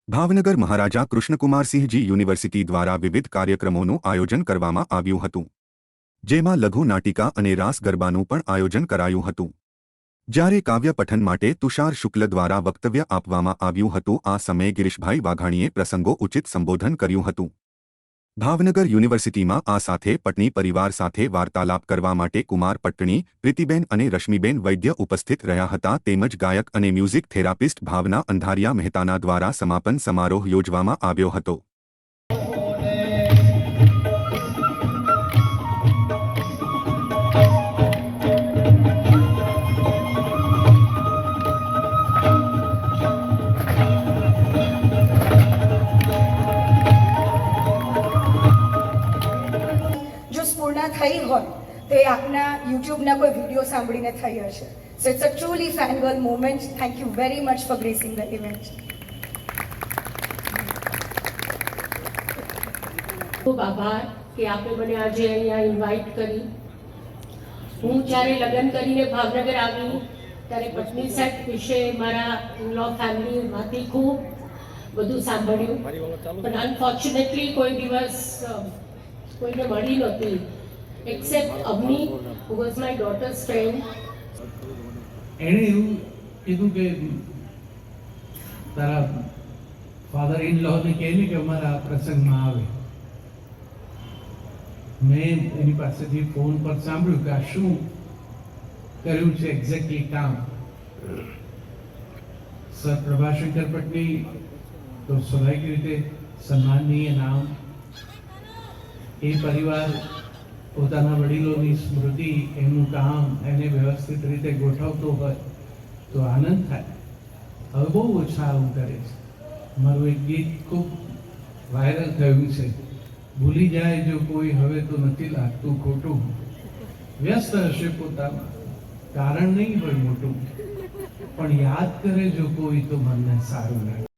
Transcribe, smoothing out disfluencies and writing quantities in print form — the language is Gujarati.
ભાવનગર મહારાજા કૃષ્ણકુમારસિંહજી યુનિવર્સિટી દ્વારા વિવિધ કાર્યક્રમોનું આયોજન કરવામાં આવ્યું હતું, જેમાં લઘુ નાટિકા અને રાસ ગરબાનું પણ આયોજન કરાયું હતું. જ્યારે કાવ્ય પઠન માટે તુષાર શુક્લ દ્વારા વક્તવ્ય આપવામાં આવ્યું હતું. આ સમયે ગિરીશભાઈ વાઘાણીએ પ્રસંગો ઉચિત સંબોધન કર્યું હતું. ભાવનગર યુનિવર્સિટીમાં આ સાથે પટણી પરિવાર સાથે વાર્તાલાપ કરવા માટે કુમાર પટ્ટણી, પ્રીતિબેન અને રશ્મિબેન વૈદ્ય ઉપસ્થિત રહ્યા હતા. તેમજ ગાયક અને મ્યુઝિક થેરાપિસ્ટ ભાવના અંધારિયા મહેતાના દ્વારા સમાપન સમારોહ યોજવામાં આવ્યો હતો. થઈ હોય તો એ આપના યુટ્યુબના કોઈ વિડીયો સાંભળીને થઈ હશે. So it's a truly fangirl moment. Thank you very much for gracing the event. ખૂબ આભાર કે આપે મને આજે અહીંયા ઇન્વાઇટ કરી. હું જ્યારે લગ્ન કરીને ભાવનગર આવી ત્યારે પત્ની સેટ વિશે મારા ઇનલો ફેમિલીમાંથી ખૂબ બધું સાંભળ્યું, પણ અનફોર્ચ્યુનેટલી કોઈ દિવસ કોઈને મળી નહોતી except Avni, who was my daughter's friend. એણે એવું કીધું કે તારા ફાધર ઇન લોને કહે ને કે અમારા પ્રસંગમાં આવે. મેં એની પાસેથી ફોન પર સાંભળ્યું કે આ શું કર્યું છે એક્ઝેક્ટલી કામ. સર પ્રભાશંકર પટણી તો સ્વાભાવિક રીતે સન્માનનીય નામ. એ પરિવાર પોતાના વડીલોની સ્મૃતિ, એનું કામ એને વ્યવસ્થિત રીતે ગોઠવતો હોય તો આનંદ થાય. હવે બહુ ઓછા આવું કરે છે. મારું એક ગીત ખૂબ વાયરલ થયું છે, ભૂલી જાય જો કોઈ હવે તો નથી લાગતું ખોટું. વ્યસ્ત હશે પોતામાં, કારણ નહીં હોય મોટું, પણ યાદ કરે જો કોઈ તો મનને સારું લાગે.